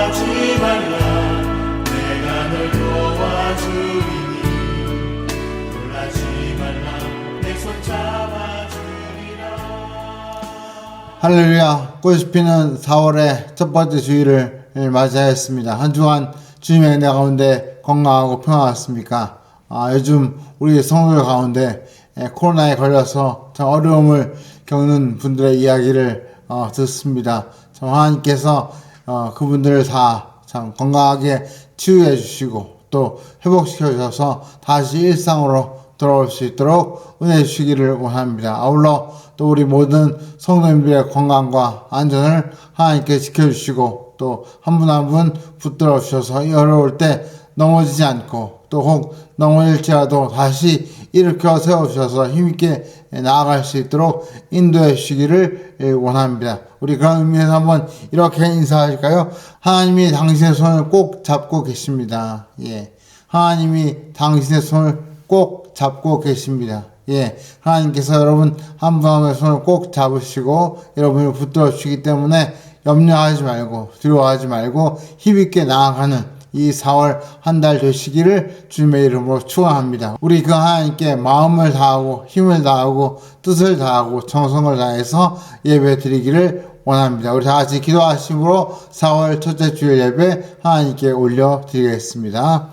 두려워하지 말라. 내가 널 도와주리니 놀라지 말라. 내 손 잡아주리라. 할렐루야. 꽃이 피는 4월의 첫 번째 주일을 맞이하였습니다. 한 주간 주님의 은혜 가운데 건강하고 평안했습니까? 요즘 우리 성도들 가운데 코로나에 걸려서 참 어려움을 겪는 분들의 이야기를 듣습니다. 참 하나님께서 그분들을 다 참 건강하게 치유해 주시고 또 회복시켜 주셔서 다시 일상으로 돌아올 수 있도록 은혜 주시기를 원합니다. 아울러 또 우리 모든 성도님들의 건강과 안전을 하나님께 지켜주시고 또 한 분 한 분 붙들어 주셔서 이 어려울 때 넘어지지 않고 또 혹 넘어질지라도 다시 일으켜 세워주셔서 힘있게 나아갈 수 있도록 인도해 주시기를 원합니다. 우리 그런 의미에서 한번 이렇게 인사하실까요? 하나님이 당신의 손을 꼭 잡고 계십니다. 예, 하나님이 당신의 손을 꼭 잡고 계십니다. 예, 하나님께서 여러분 한 분 한 분의 손을 꼭 잡으시고 여러분을 붙들어 주시기 때문에 염려하지 말고 두려워하지 말고 힘있게 나아가는 이 4월 한 달 되시기를 주님의 이름으로 축원합니다. 우리 그 하나님께 마음을 다하고 힘을 다하고 뜻을 다하고 정성을 다해서 예배 드리기를 원합니다. 우리 다 같이 기도하심으로 4월 첫째 주일 예배 하나님께 올려드리겠습니다.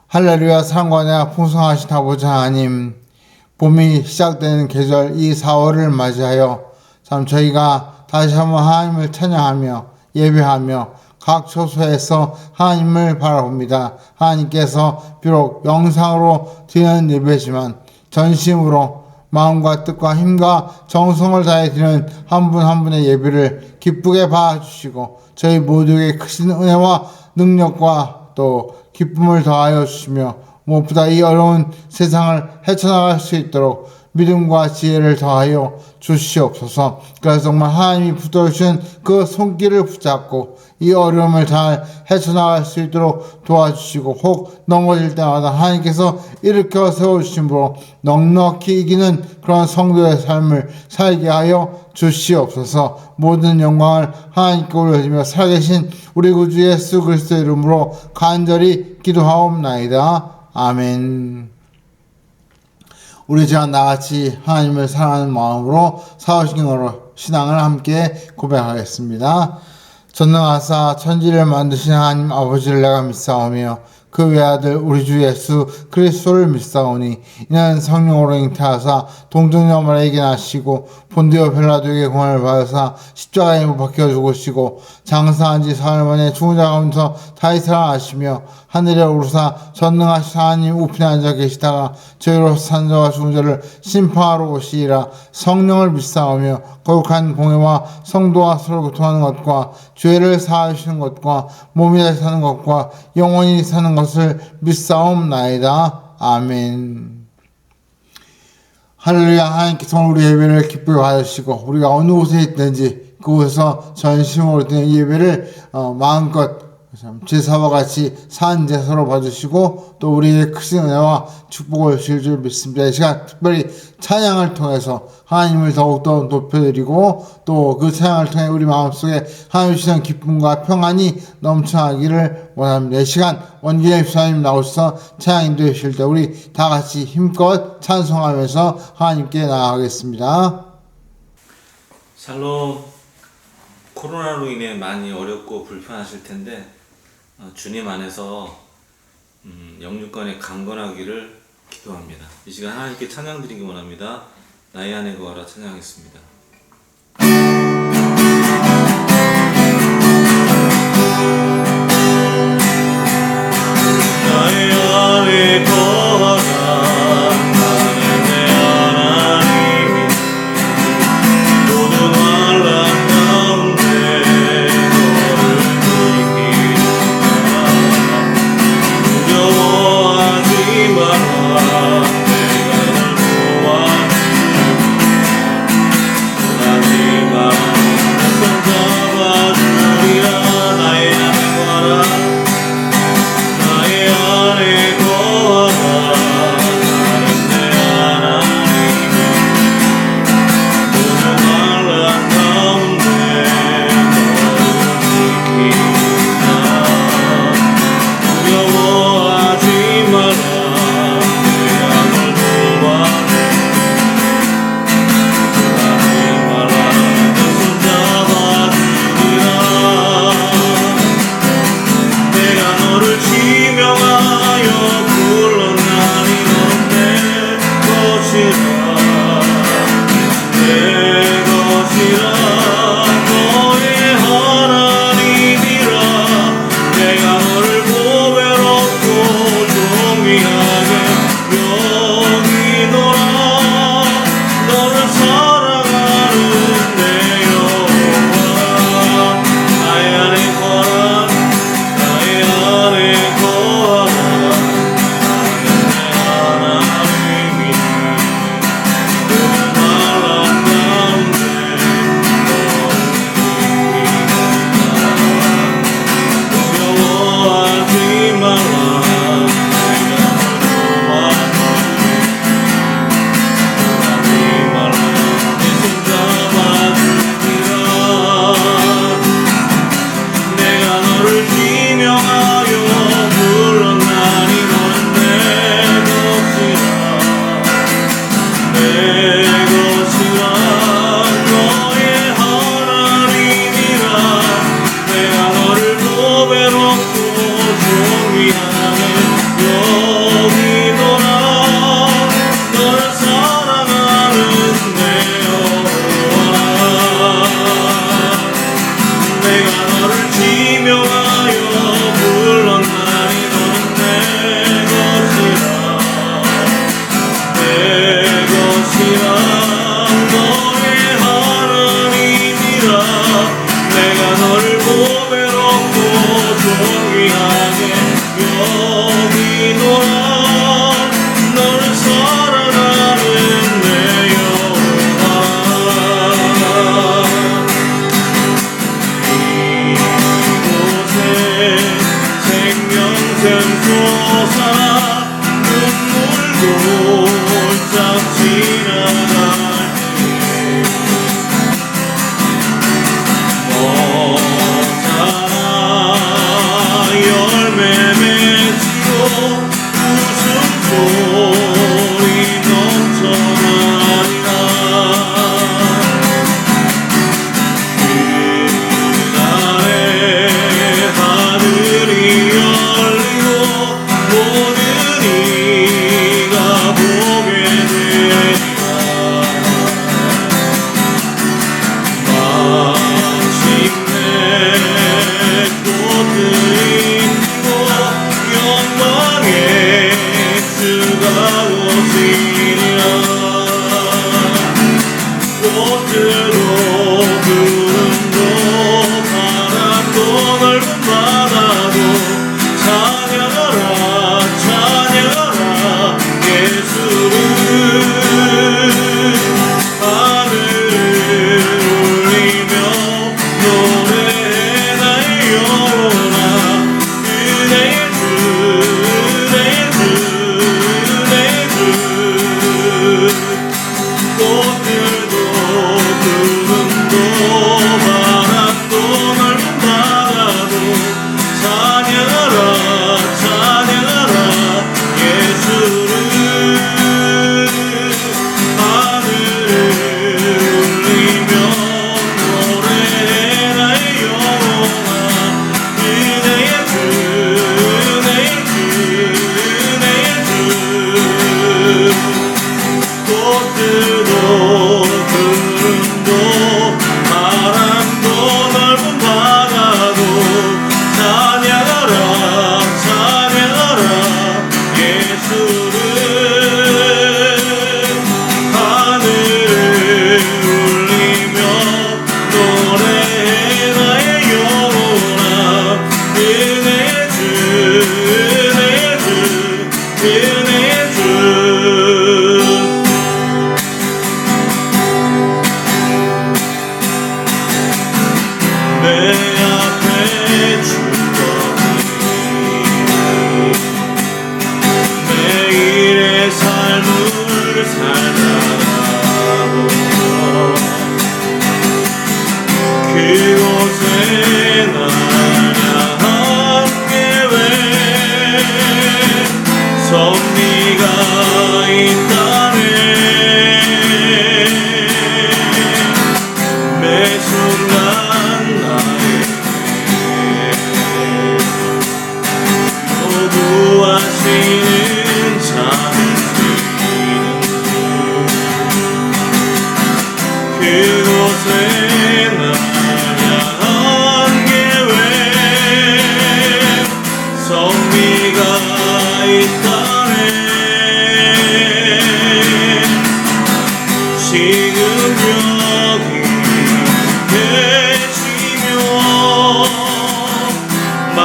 할렐루야. 사랑과 은혜가 풍성하신 아버지 하나님, 봄이 시작되는 계절 이 4월을 맞이하여 참 저희가 다시 한번 하나님을 찬양하며 예배하며 각 처소에서 하나님을 바라봅니다. 하나님께서 비록 영상으로 드리는 예배지만 전심으로 마음과 뜻과 힘과 정성을 다해 드리는 한 분 한 분의 예배를 기쁘게 봐주시고 저희 모두에게 크신 은혜와 능력과 또 기쁨을 더하여 주시며 무엇보다 이 어려운 세상을 헤쳐나갈 수 있도록 믿음과 지혜를 더하여 주시옵소서. 그래서 정말 하나님이 붙들어주신 그 손길을 붙잡고 이 어려움을 잘 헤쳐나갈 수 있도록 도와주시고 혹 넘어질 때마다 하나님께서 일으켜 세워주심으로 넉넉히 이기는 그런 성도의 삶을 살게 하여 주시옵소서. 모든 영광을 하나님께 올려드리며 살아계신 우리 구주 예수 그리스도의 이름으로 간절히 기도하옵나이다. 아멘. 우리 지금 나같이 하나님을 사랑하는 마음으로 사후신경으로 신앙을 함께 고백하겠습니다. 전능하사 천지를 만드신 하나님 아버지를 내가 믿사오며 그 외아들 우리 주 예수 그리스도를 믿사오니 이는 성령으로 잉태하사 동정녀 마리아에게 나시고 본디오 빌라도에게 고난을 받으사 십자가에 못 박혀 죽으시고 장사한 지 사흘 만에 죽은 자 가운데서 다시 살아나시며 하늘에 오르사 전능하신 하나님 우편에 앉아 계시다가 저희로 산 자와 죽은 자를 심판하러 오시리라. 성령을 믿사오며 거룩한 공회와 성도와 서로 교통하는 것과 죄를 사하시는 것과 몸이 다시 사는 것과 영원히 사는 것을 믿사옵나이다. 아멘. 할렐루야. 하나님께서 우리 예배를 기쁘게 받으시고 우리가 어느 곳에 있든지 그곳에서 전심으로 드리는 예배를 마음껏 제사와 같이 산 제사로 봐주시고 또 우리에게 크신 은혜와 축복을 주실 줄 믿습니다. 이 시간 특별히 찬양을 통해서 하나님을 더욱더 높여드리고 또 그 찬양을 통해 우리 마음속에 하나님 주시는 기쁨과 평안이 넘쳐나기를 원합니다. 이 시간 원기현 집사님 나오셔서 찬양 인도해 주실 때 우리 다 같이 힘껏 찬송하면서 하나님께 나아가겠습니다. 샬롬. 코로나로 인해 많이 어렵고 불편하실 텐데 주님 안에서 영육간에 강건하기를 기도합니다. 이 시간 하나님께 찬양 드리기 원합니다. 나의 안에 거하라 찬양하겠습니다. 나의 안에 거하라. 나는 내 하나님. 모든 환난 가운데 너를 지키리라. 두려워하지 마라. 내가 널 도와주리라.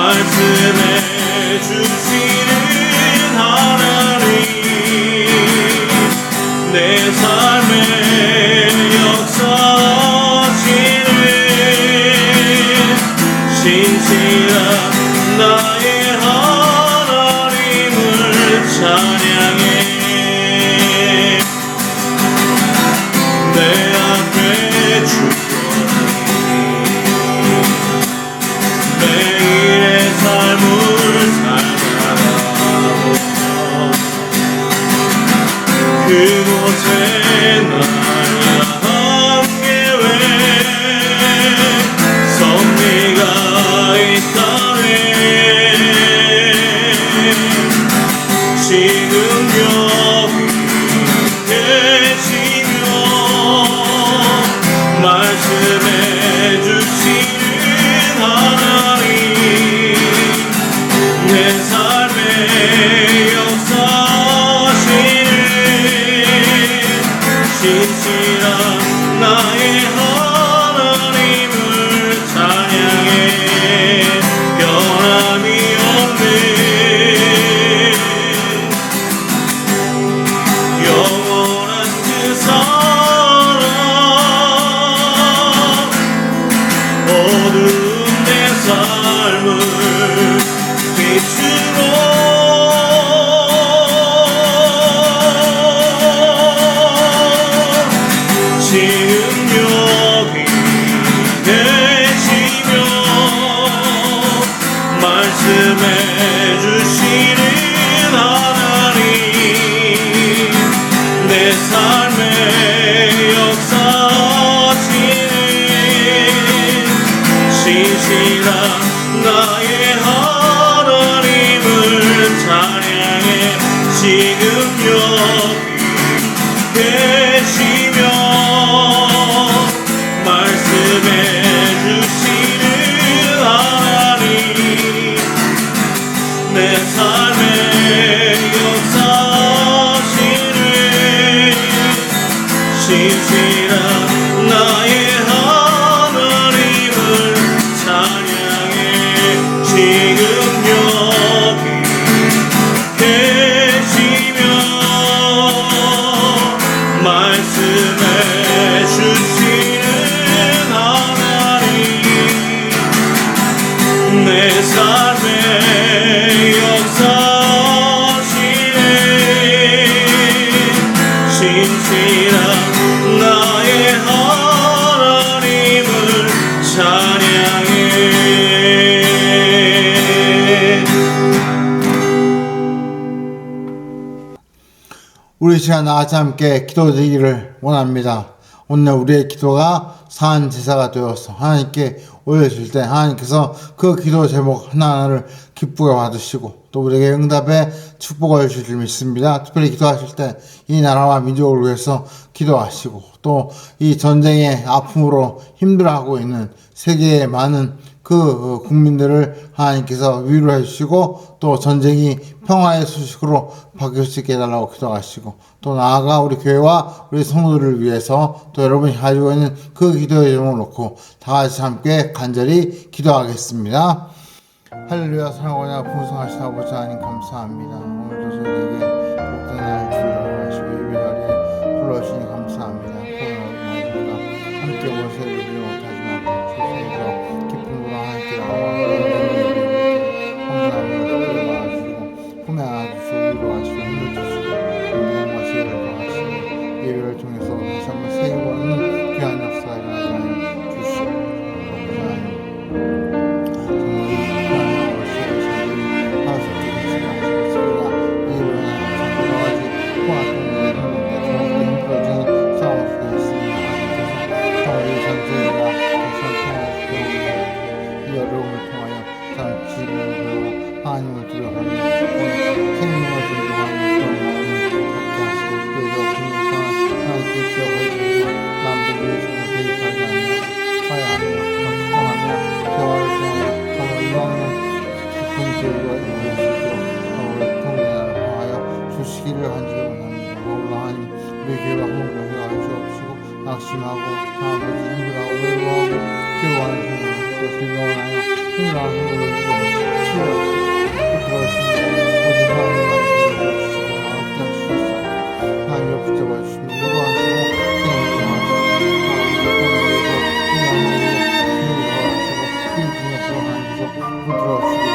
말씀해 주시는 하나님, 내 삶의 역사하시는 신실한 나의 하나님을 찬양해. 내 앞에 주권이 매일의 삶을 살아가고 그곳에 나의 함께외 섭리가 있다네. 지금 여기 계시며 말씀해 주시는 하나님, 내 삶의 역사하시는 신실한 나의 하나님을 찬양해. 변함이 없네 영원한 그 사랑, 어두운 내 삶을 비추고 지금 여기 계시며 말씀해 주시는 하나님, 내 삶의 역사하시는 신실한 나의 하나님을 찬양해. 지금 여기 계시며 말씀해 주시는 하나님, 내 삶의 역사하시는 신실한 나의 하나님을 찬양해. 지금 여기 계시며 말씀해 주시는 하나님, 내 삶의 역사하시는 신실한 나의 하나님을 찬양해. 우리 시간 나같이 함께 기도드리기를 원합니다. 오늘 우리의 기도가 사한 제사가 되어서 하나님께 올려줄 때 하나님께서 그 기도 제목 하나하나를 기쁘게 받으시고 또 우리에게 응답의 축복을 주실 줄 믿습니다. 특별히 기도하실 때 이 나라와 민족을 위해서 기도하시고 또 이 전쟁의 아픔으로 힘들어하고 있는 세계의 많은 그 국민들을 하나님께서 위로해 주시고 또 전쟁이 평화의 소식으로 바뀔 수 있게 해달라고 기도하시고 또 나아가 우리 교회와 우리 성도들을 위해서 또 여러분이 가지고 있는 그 기도의 제목을 놓고 다 같이 함께 간절히 기도하겠습니다. 할렐루야. 사랑하고 풍성하신 아버지 하나님 감사합니다. 오늘도 저희에게 복된 날 주일을 하시고 예배자리에 불러주시니 감사합니다. 코로나19가 함께 모세를 못하지만 세상에서 기쁨으로 하나님께 나와 안아주시고 위로하시고 힘을 주시고 건강과 지혜를 더하시고 예배를 통해서 다시 한번 새 일원은 귀한 역사가 일어나게 하여 주시고 하나님 정말 이 귀한 역사를 저희들이 하나님께 주시게 하시겠습니다. 이로 인하여 여러 가지 포화 때문에 힘든데 저녁때 힘들어지는 싸움 속에 있습니다. 하나님께서 정말 이 전쟁이나 이 어려움을 통하여 참 지혜를 배우고 하나님을 두려워하는 생명을 존중하는 그런 마음을 갖게 하시고 그래서 분명한 하나님께 기억해 주시고 남들을 위해서는 대입하지 않는 화해하며 축복하며 대화를 통하여 정말 이방은 깊은 교류가 이루어지고 정말 통일을 통하여 주시기를 간절히 원합니다. 아울러 하나님 우리 교회가 홍보를 하여 주옵시고 낙심하고 다음을 힘들어하고 외로워하고 괴로워하는 성도들 또 즐거워하여 힘들어하는 성도들 주옵시고 부드러우시고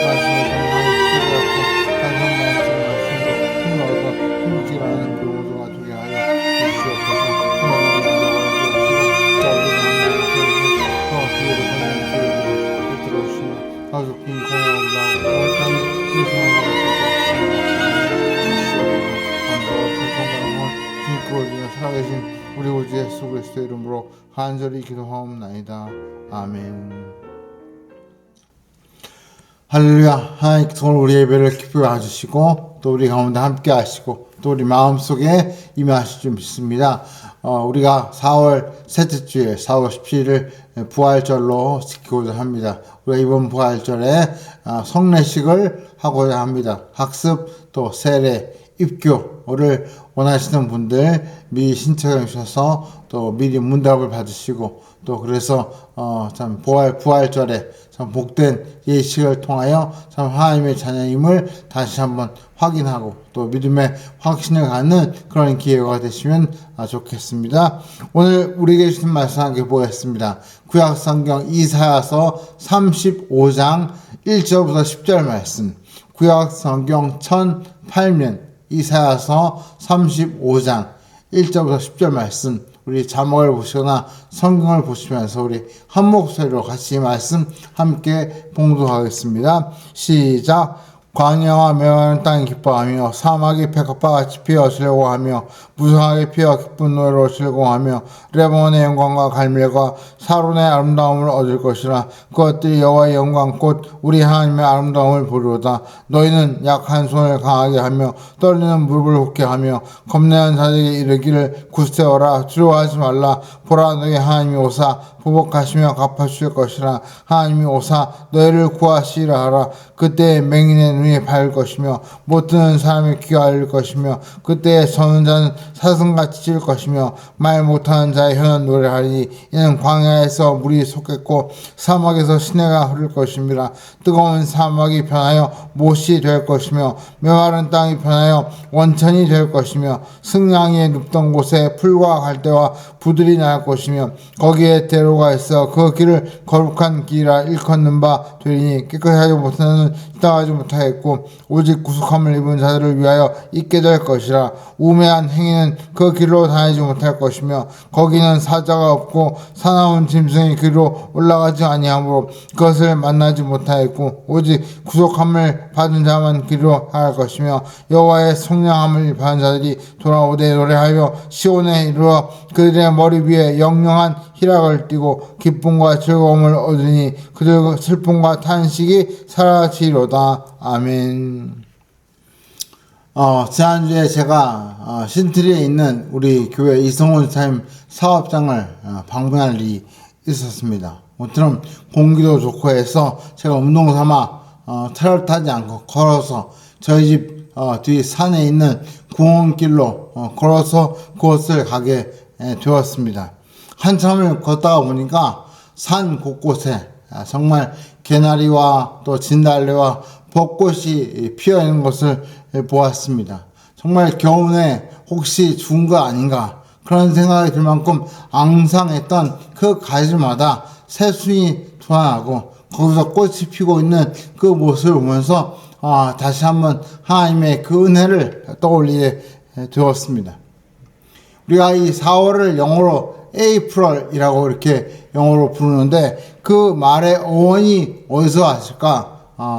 말씀을 정말 지혜롭고 단순한 말씀으로 힘을 얻어 힘질하는 그 모두가 되게 하여 주시옵소서. 소망을 주시고 자비를 더 기회를 받는 기회로 부드러우시며 가족인 공허하고 온 땅에 예수님을 주시옵소서. 살아계신 우리 구주 예수 그리스도의 이름으로 간절히 기도하옵나이다. 아멘. 할렐루야. 하나님께서 오늘 우리 예배를 기쁘게 와주시고 또 우리 가운데 함께 하시고 또 우리 마음속에 임하실 줄 믿습니다. 우리가 4월 셋째 주일 4월 17일을 부활절로 지키고자 합니다. 우리가 이번 부활절에 성례식을 하고자 합니다. 학습 또 세례 입교를 원하시는 분들 미리 신청해 주셔서 또 미리 문답을 받으시고 또 그래서 참 부활절에 참 복된 예식을 통하여 참 하나님의 자녀임을 다시 한번 확인하고 또 믿음의 확신을 갖는 그런 기회가 되시면 좋겠습니다. 오늘 우리에게 주신 말씀 함께 보겠습니다. 구약 성경 이사야서 35장 1절부터 10절 말씀. 구약 성경 1008면 이사야서 35장 1절부터 10절 말씀. 우리 자막을 보시거나 성경을 보시면서 우리 한 목소리로 같이 말씀 함께 봉독하겠습니다. 시작. 광야와 메마른 땅이 기뻐하며 사막이 백합과 같이 피어 즐거워하며 무성하게 피어 기쁜 노래로 즐거워하며 레몬의 영광과 갈멜과 사론의 아름다움을 얻을 것이라. 그것들이 여호와의 영광 곧 우리 하나님의 아름다움을 보리로다. 너희는 약한 손을 강하게 하며 떨리는 무릎을 굳게 하며 겁내는 자들에게 이르기를 굳세어라. 두려워하지 말라. 보라, 너희 하나님이 오사 보복하시며 갚아주실 것이라. 하나님이 오사 너희를 구하시리라 하라. 그때 맹인의 눈이 밝을 것이며 못 듣는 사람의 귀가 열릴 것이며 그때 서는 자는 사슴같이 찔 것이며 말 못하는 자의 혀는 노래하리니 이는 광야에서 물이 솟겠고 사막에서 시내가 흐를 것입니다. 뜨거운 사막이 변하여 못이 될 것이며 메마른 땅이 변하여 원천이 될 것이며 승냥이 눕던 곳에 풀과 갈대와 부들이 날 것이며 거기에 대로가 있어 그 길을 거룩한 길이라 일컫는 바 되리니 깨끗하지 못하는 따하지 못하겠고 오직 구속함을 입은 자들을 위하여 있게 될 것이라. 우매한 행위는 그 길로 다니지 못할 것이며 거기는 사자가 없고 사나운 짐승이 그리로 올라가지 아니하므로 그것을 만나지 못하겠고 오직 구속함을 받은 자만 그리로 할 것이며 여호와의 성령함을 받은 자들이 돌아오되 노래하여 시온에 이르러 그들의 머리 위에 영영한 희락을 띠고 기쁨과 즐거움을 얻으니 그들 슬픔과 탄식이 사라지로다. 아멘. 지난주에 제가 신트리에 있는 우리 교회 이성훈 사임 사업장을 방문할 일이 있었습니다. 모처럼 공기도 좋고 해서 제가 운동 삼아 차를 타지 않고 걸어서 저희 집 뒤 산에 있는 공원길로 걸어서 그곳을 가게 되었습니다. 한참을 걷다가 보니까 산 곳곳에 정말 개나리와 또 진달래와 벚꽃이 피어 있는 것을 보았습니다. 정말 겨우내 혹시 죽은 거 아닌가 그런 생각이 들 만큼 앙상했던 그 가지마다 새순이 돋아나고 거기서 꽃이 피고 있는 그 모습을 보면서 다시 한번 하나님의 그 은혜를 떠올리게 되었습니다. 우리가 이 4월을 영어로 에이프럴이라고 이렇게 영어로 부르는데 그 말의 어원이 어디서 왔을까?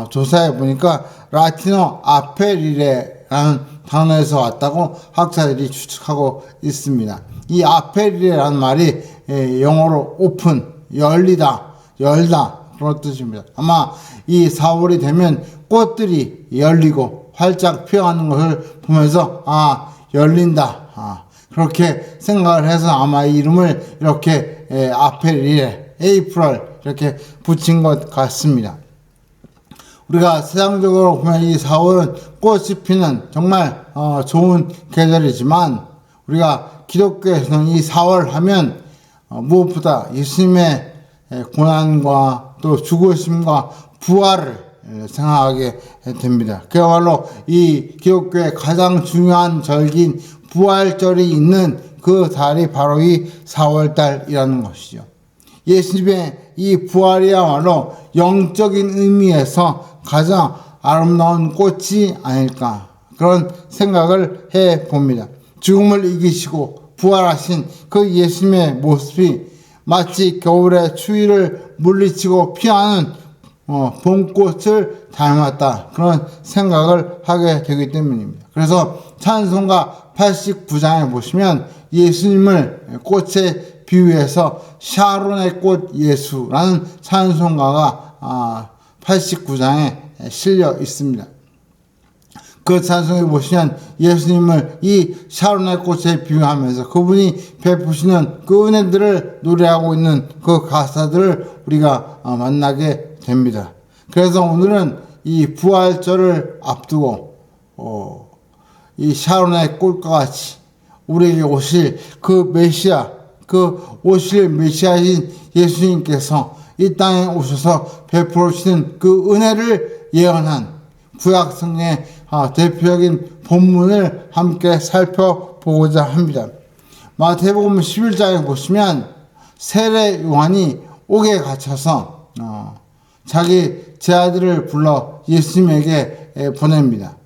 조사해 보니까 라틴어 아페리레라는 단어에서 왔다고 학자들이 추측하고 있습니다. 이 아페리레라는 말이 영어로 오픈, 열리다, 열다 그런 뜻입니다. 아마 이 4월이 되면 꽃들이 열리고 활짝 피어가는 것을 보면서 열린다. 그렇게 생각을 해서 아마 이 이름을 이렇게 아페리레, 에이프럴 이렇게 붙인 것 같습니다. 우리가 세상적으로 보면 이 4월은 꽃이 피는 정말 좋은 계절이지만 우리가 기독교에서는 이 4월 하면 무엇보다 예수님의 고난과 또 죽으심과 부활을 생각하게 됩니다. 그야말로 이 기독교의 가장 중요한 절기인 부활절이 있는 그 달이 바로 이 4월달이라는 것이죠. 예수님의 이 부활이야말로 영적인 의미에서 가장 아름다운 꽃이 아닐까 그런 생각을 해 봅니다. 죽음을 이기시고 부활하신 그 예수님의 모습이 마치 겨울의 추위를 물리치고 피하는 봄꽃을 닮았다 그런 생각을 하게 되기 때문입니다. 그래서 찬송가 89장에 보시면 예수님을 꽃에 비유해서 샤론의 꽃 예수라는 찬송가가 89장에 실려 있습니다. 그 찬송에 보시면 예수님을 이 샤론의 꽃에 비유하면서 그분이 베푸시는 그 은혜들을 노래하고 있는 그 가사들을 우리가 만나게 됩니다. 그래서 오늘은 이 부활절을 앞두고 이 샤론의 꽃과 같이 우리에게 오실 그 메시아, 그 오실 메시아인 예수님께서 이 땅에 오셔서 베풀으시는 그 은혜를 예언한 구약 성경의 대표적인 본문을 함께 살펴보고자 합니다. 마태복음 11장에 보시면 세례 요한이 옥에 갇혀서 자기 제아들을 불러 예수님에게 보냅니다.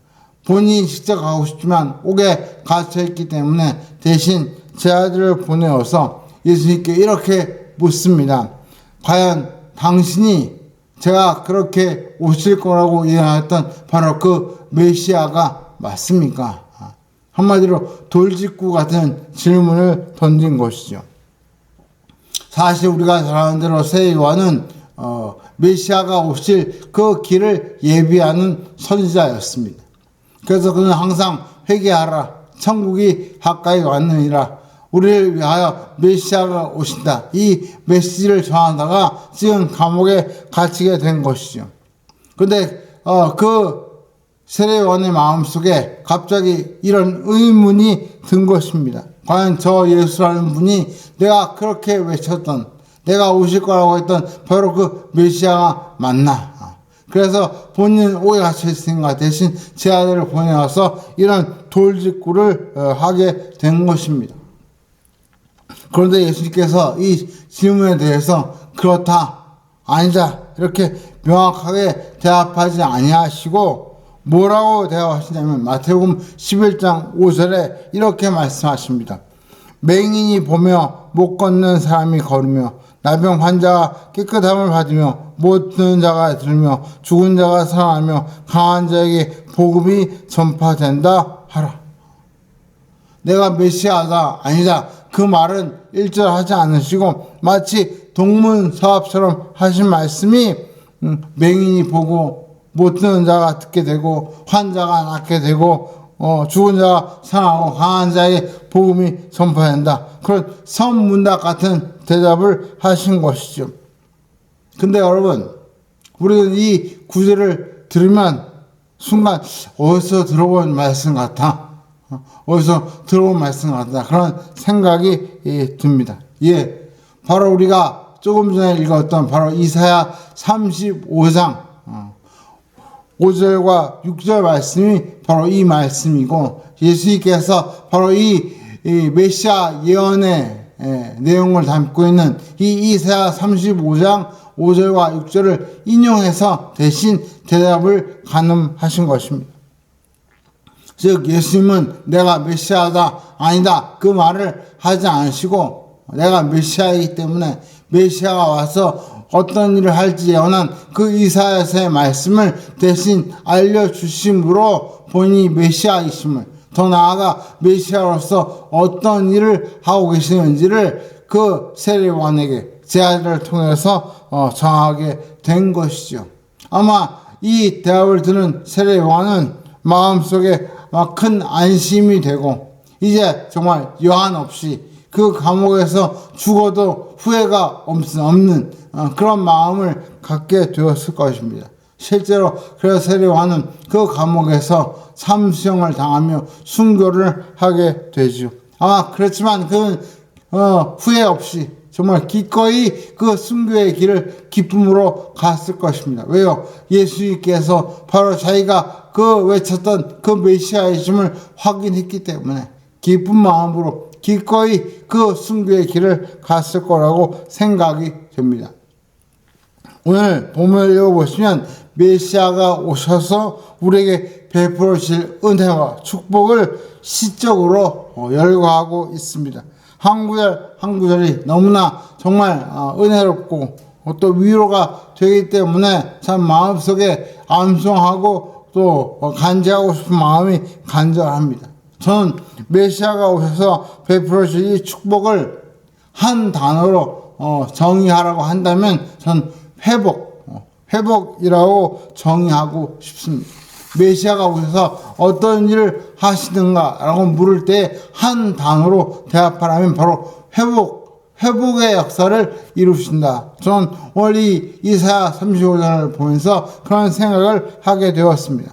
본인이 직접 가고 싶지만 옥에 갇혀있기 때문에 대신 제아들을 보내어서 예수님께 이렇게 묻습니다. 과연 당신이 제가 그렇게 오실 거라고 예언했던 바로 그 메시아가 맞습니까? 한마디로 돌직구 같은 질문을 던진 것이죠. 사실 우리가 잘 아는 대로 세례 요한은 메시아가 오실 그 길을 예비하는 선지자였습니다. 그래서 그는 항상 회개하라, 천국이 가까이 왔느니라, 우리를 위하여 메시아가 오신다, 이 메시지를 전하다가 지금 감옥에 갇히게 된 것이죠. 근데 그 세례요한의 마음속에 갑자기 이런 의문이 든 것입니다. 과연 저 예수라는 분이 내가 그렇게 외쳤던, 내가 오실 거라고 했던 바로 그 메시아가 맞나? 그래서 본인은 옥에 갇혀 있으니까 대신 제 아들을 보내와서 이런 돌직구를 하게 된 것입니다. 그런데 예수님께서 이 질문에 대해서 그렇다, 아니다 이렇게 명확하게 대답하지 아니하시고 뭐라고 대답하시냐면 마태복음 11장 5절에 이렇게 말씀하십니다. 맹인이 보며 못 걷는 사람이 걸으며 나병 환자가 깨끗함을 받으며 못 듣는 자가 들으며 죽은 자가 살아나며 강한 자에게 복음이 전파된다 하라. 내가 메시아다, 아니다, 그 말은 1절 하지 않으시고 마치 동문서답처럼 하신 말씀이 맹인이 보고 못 듣는 자가 듣게 되고 환자가 낫게 되고 죽은 자가 살아나고 강한 자에게 복음이 전파된다, 그런 선문답 같은 대답을 하신 것이죠. 근데 여러분, 우리는 이 구절을 들으면 순간 어디서 들어본 말씀 같아, 어디서 들어본 말씀 같다, 그런 생각이 듭니다. 예, 바로 우리가 조금 전에 읽었던 바로 이사야 35장 5절과 6절 말씀이 바로 이 말씀이고, 예수님께서 바로 이 메시아 예언의 내용을 담고 있는 이 이사야 35장 5절과 6절을 인용해서 대신 대답을 가늠하신 것입니다. 즉 예수님은 내가 메시아다, 아니다 그 말을 하지 않으시고 내가 메시아이기 때문에 메시아가 와서 어떤 일을 할지 예언한 그 이사야서의 말씀을 대신 알려주심으로 본인이 메시아이심을, 더 나아가 메시아로서 어떤 일을 하고 계시는지를 그 세례요한에게 제자들을 통해서 정하게 된 것이죠. 아마 이 대답을 들은 세례요한은 마음속에 큰 안심이 되고 이제 정말 여한 없이 그 감옥에서 죽어도 후회가 없는 그런 마음을 갖게 되었을 것입니다. 실제로 그래서 세례요한은 그 감옥에서 참수형을 당하며 순교를 하게 되죠. 아마 그렇지만 그는 후회 없이 정말 기꺼이 그 순교의 길을 기쁨으로 갔을 것입니다. 왜요? 예수님께서 바로 자기가 그 외쳤던 그 메시아이심을 확인했기 때문에 기쁜 마음으로 기꺼이 그 순교의 길을 갔을 거라고 생각이 됩니다. 오늘 본문을 읽어보시면 메시아가 오셔서 우리에게 베풀어 주실 은혜와 축복을 시적으로 열거하고 있습니다. 한 구절 한 구절이 너무나 정말 은혜롭고 또 위로가 되기 때문에 참 마음속에 암송하고 또 간제하고 싶은 마음이 간절합니다. 저는 메시아가 오셔서 베풀어 주실 이 축복을 한 단어로 정의하라고 한다면 전 회복이라고 정의하고 싶습니다. 메시아가 오셔서 어떤 일을 하시는가라고 물을 때 한 단어로 대답하라면 바로 회복의 역사를 이루신다. 저는 오늘 이 이사야 35장을 보면서 그런 생각을 하게 되었습니다.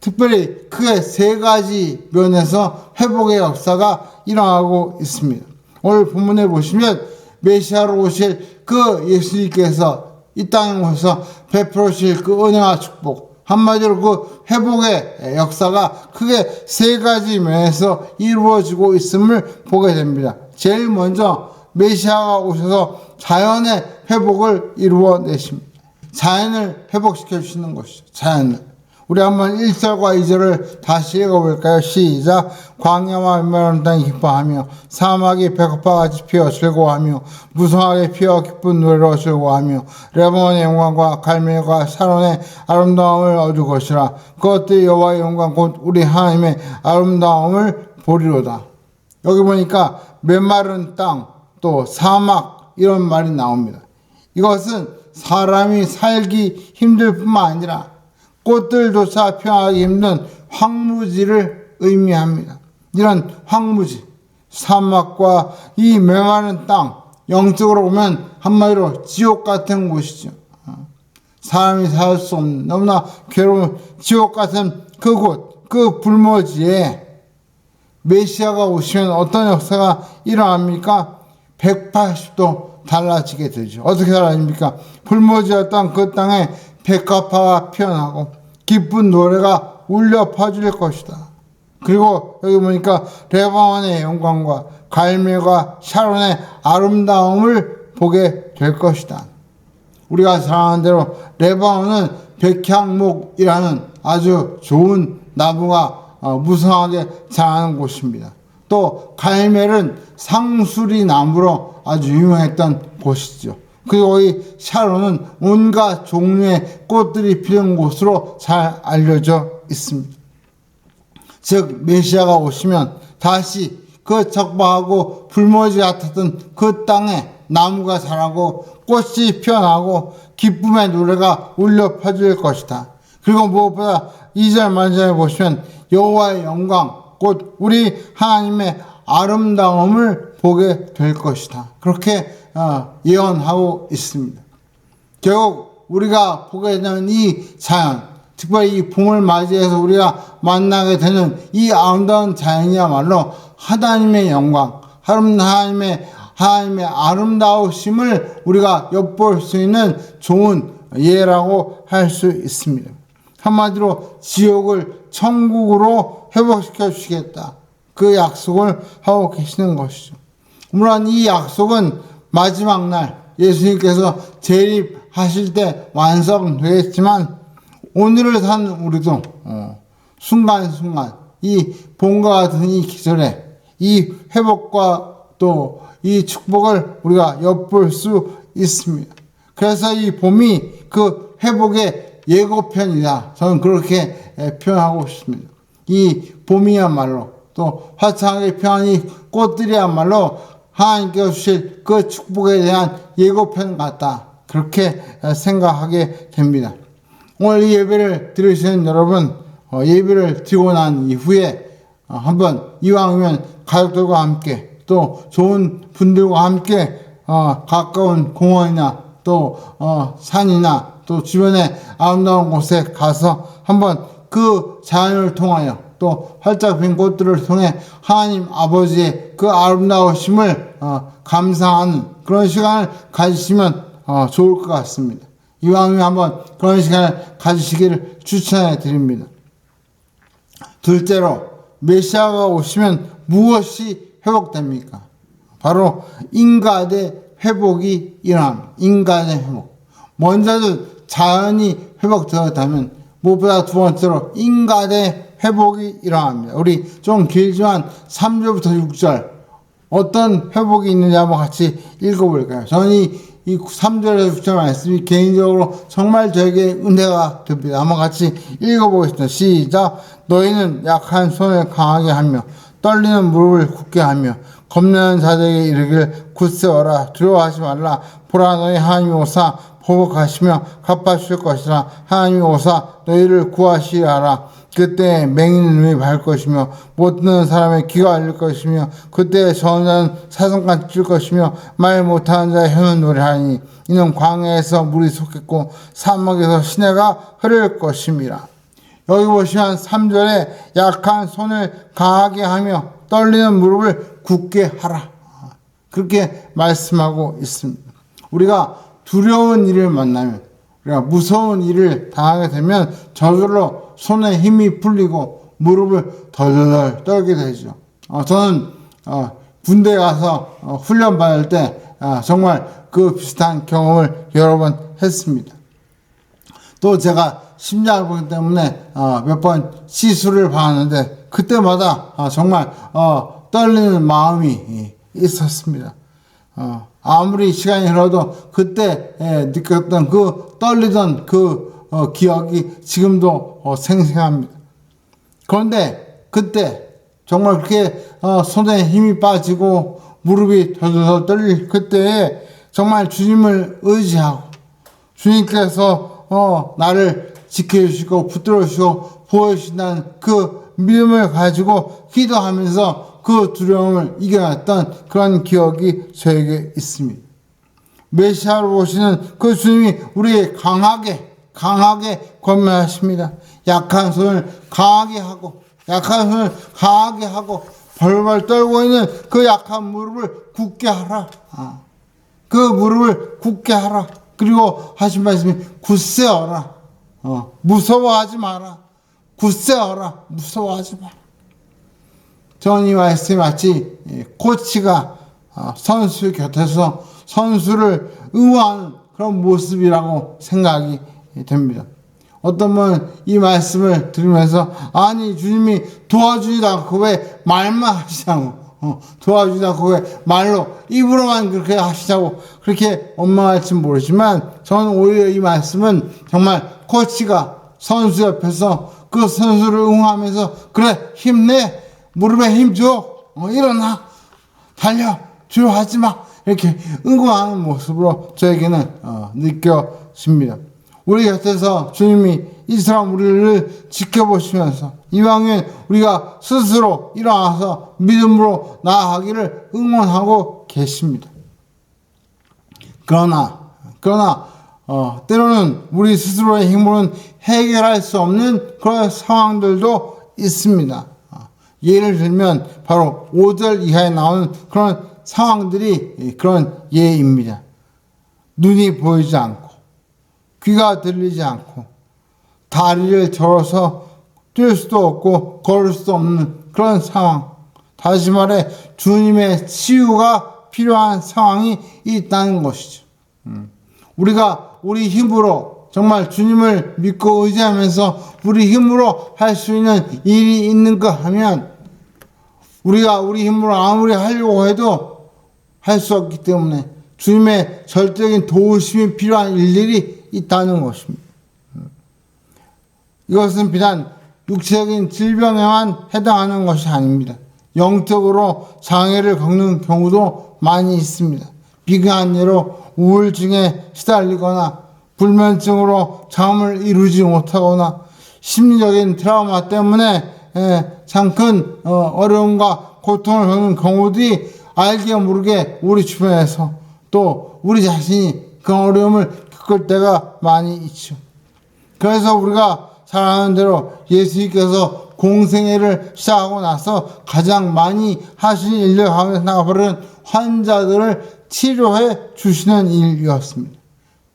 특별히 크게 세 가지 면에서 회복의 역사가 일어나고 있습니다. 오늘 본문에 보시면 메시아로 오실 그 예수님께서 이 땅에 오셔서 베풀어 주실 그 은혜와 축복, 한마디로 그 회복의 역사가 크게 세 가지 면에서 이루어지고 있음을 보게 됩니다. 제일 먼저 메시아가 오셔서 자연의 회복을 이루어내십니다. 자연을 회복시켜 주시는 것이죠. 자연을. 우리 한번 1절과 2절을 다시 읽어볼까요? 시작. 광야와 메마른 땅이 기뻐하며 사막이 백합화같이 피어 즐거워하며 무성하게 피어 기쁜 노래로 즐거워하며 레바논의 영광과 갈멜과 샤론의 아름다움을 얻을 것이라. 그것들이 여호와의 영광 곧 우리 하나님의 아름다움을 보리로다. 여기 보니까 메마른 땅 또 사막 이런 말이 나옵니다. 이것은 사람이 살기 힘들 뿐만 아니라 꽃들조차 피어나기 힘든 황무지를 의미합니다. 이런 황무지, 사막과 이 메마른 땅, 영적으로 보면 한마디로 지옥 같은 곳이죠. 사람이 살 수 없는 너무나 괴로운 지옥 같은 그곳, 그 불모지에 메시아가 오시면 어떤 역사가 일어납니까? 180도 달라지게 되죠. 어떻게 달라집니까? 불모지였던 그 땅에 백합화가 피어나고 기쁜 노래가 울려 퍼질 것이다. 그리고 여기 보니까 레바논의 영광과 갈멜과 샤론의 아름다움을 보게 될 것이다. 우리가 잘 아는 대로 레바논은 백향목이라는 아주 좋은 나무가 무성하게 자라는 곳입니다. 또 갈멜은 상수리 나무로 아주 유명했던 곳이죠. 그리고 이 샤론은 온갖 종류의 꽃들이 피는 곳으로 잘 알려져 있습니다. 즉 메시아가 오시면 다시 그 적박하고 불모지 같았던 그 땅에 나무가 자라고 꽃이 피어나고 기쁨의 노래가 울려 퍼질 것이다. 그리고 무엇보다 2절 말씀에 보시면 여호와의 영광 곧 우리 하나님의 아름다움을 보게 될 것이다. 그렇게 예언하고 있습니다. 결국 우리가 보게 되는 이 자연, 특별히 이 봄을 맞이해서 우리가 만나게 되는 이 아름다운 자연이야말로 하나님의 영광, 하나님의 아름다우심을 우리가 엿볼 수 있는 좋은 예라고 할 수 있습니다. 한마디로 지옥을 천국으로 회복시켜 주시겠다. 그 약속을 하고 계시는 것이죠. 물론 이 약속은 마지막 날 예수님께서 재림하실 때 완성되겠지만 오늘을 산 우리도 순간순간 이 봄과 같은 이 계절에 이 회복과 또 이 축복을 우리가 엿볼 수 있습니다. 그래서 이 봄이 그 회복의 예고편이다. 저는 그렇게 표현하고 싶습니다. 이 봄이야말로 또 화창하게 피어난 이 꽃들이야말로 하나님께서 주실 그 축복에 대한 예고편 같다. 그렇게 생각하게 됩니다. 오늘 이 예배를 들으시는 여러분, 예배를 드리고 난 이후에 한번 이왕이면 가족들과 함께 또 좋은 분들과 함께 가까운 공원이나 또 산이나 또 주변에 아름다운 곳에 가서 한번 그 자연을 통하여 또 활짝 핀 꽃들을 통해 하나님 아버지의 그 아름다우심을 감상하는 그런 시간을 가지시면 좋을 것 같습니다. 이왕이면 한번 그런 시간을 가지시기를 추천해 드립니다. 둘째로 메시아가 오시면 무엇이 회복됩니까? 바로 인간의 회복이 일어납니다. 인간의 회복. 먼저는 자연이 회복되었다면 무엇보다 두 번째로 인간의 회복이 일어납니다. 우리 좀 길지만 3절부터 6절 어떤 회복이 있는지 한번 같이 읽어볼까요? 저는 이 3절에서 6절 말씀이 개인적으로 정말 저에게 은혜가 됩니다. 한번 같이 읽어보겠습니다. 시작. 너희는 약한 손을 강하게 하며 떨리는 무릎을 굳게 하며 겁내는 자들에게 이르길 굳세어라. 두려워하지 말라. 보라 너희 하나님이 오사 보복하시며 갚아주실 것이라. 하나님이 오사 너희를 구하시리라. 그때 맹인의 눈이 밝을 것이며 못 듣는 사람의 귀가 열릴 것이며 그때 저자는 사슴같이 찔 것이며 말 못하는 자의 혀는 노래하니 이는 광야에서 물이 솟겠고 사막에서 시내가 흐를 것임이라. 여기 보시면 3절에 약한 손을 강하게 하며 떨리는 무릎을 굳게 하라. 그렇게 말씀하고 있습니다. 우리가 두려운 일을 만나면, 우리가 무서운 일을 당하게 되면 저절로 손에 힘이 풀리고 무릎을 덜덜 떨게 되죠. 저는 군대 가서 훈련 받을 때 정말 그 비슷한 경험을 여러 번 했습니다. 또 제가 심장병 때문에 몇 번 시술을 받았는데 그때마다 정말 떨리는 마음이 있었습니다. 아무리 시간이 흘러도 그때 느꼈던 그 떨리던 그 기억이 지금도 생생합니다. 그런데 그때 정말 그렇게 손에 힘이 빠지고 무릎이 덜덜 떨릴 그때에 정말 주님을 의지하고 주님께서 나를 지켜주시고 붙들어주시고 보여주신다는 그 믿음을 가지고 기도하면서 그 두려움을 이겨냈던 그런 기억이 저에게 있습니다. 메시아로 오시는 그 주님이 우리에게 강하게 권면하십니다. 약한 손을 강하게 하고 벌벌 떨고 있는 그 약한 무릎을 굳게 하라. 그 무릎을 굳게 하라. 그리고 하신 말씀이 굳세어라. 무서워하지 마라. 굳세어라. 무서워하지 마라. 저는 이 말씀이 마치 코치가 선수 곁에서 선수를 응원하는 그런 모습이라고 생각이 됩니다. 어떤 분은 이 말씀을 들으면서 아니 주님이 도와주지도 않고 왜 말만 하시냐고 도와주지도 않고 왜 말로 입으로만 그렇게 하시자고 그렇게 원망할지 모르지만 저는 오히려 이 말씀은 정말 코치가 선수 옆에서 그 선수를 응원하면서 그래 힘내 무릎에 힘줘 일어나 달려 두려워하지 마 이렇게 응원하는 모습으로 저에게는 느껴집니다. 우리 곁에서 주님이 이 사람 우리를 지켜보시면서 이왕에 우리가 스스로 일어나서 믿음으로 나아가기를 응원하고 계십니다. 그러나 때로는 우리 스스로의 힘으로는 해결할 수 없는 그런 상황들도 있습니다. 예를 들면 바로 5절 이하에 나오는 그런 상황들이 그런 예입니다. 눈이 보이지 않고 귀가 들리지 않고 다리를 저어서 뛸 수도 없고 걸을 수도 없는 그런 상황. 다시 말해 주님의 치유가 필요한 상황이 있다는 것이죠. 우리가 우리 힘으로 정말 주님을 믿고 의지하면서 우리 힘으로 할 수 있는 일이 있는가 하면 우리가 우리 힘으로 아무리 하려고 해도 할 수 없기 때문에 주님의 절대적인 도우심이 필요한 일들이 있다는 것입니다. 이것은 비단 육체적인 질병에만 해당하는 것이 아닙니다. 영적으로 장애를 겪는 경우도 많이 있습니다. 비근한 예로 우울증에 시달리거나 불면증으로 잠을 이루지 못하거나 심리적인 트라우마 때문에 참 큰 어려움과 고통을 겪는 경우들이 알게 모르게 우리 주변에서 또 우리 자신이 그 어려움을 겪을 때가 많이 있죠. 그래서 우리가 잘 아는 대로 예수님께서 공생애를 시작하고 나서 가장 많이 하신 일들 가운데 나가버린 환자들을 치료해 주시는 일이었습니다.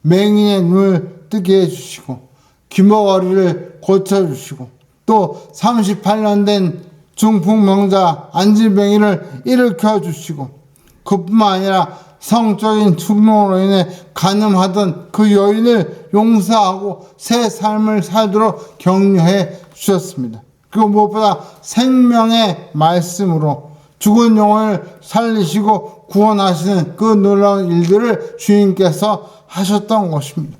맹인의 눈을 뜨게 해주시고 귀머거리를 고쳐주시고 또 38년 된 중풍명자 안질뱅이를 일으켜 주시고 그뿐만 아니라 성적인 충동으로 인해 간음하던 그 여인을 용서하고 새 삶을 살도록 격려해 주셨습니다. 그리고 무엇보다 생명의 말씀으로 죽은 영혼을 살리시고 구원하시는 그 놀라운 일들을 주님께서 하셨던 것입니다.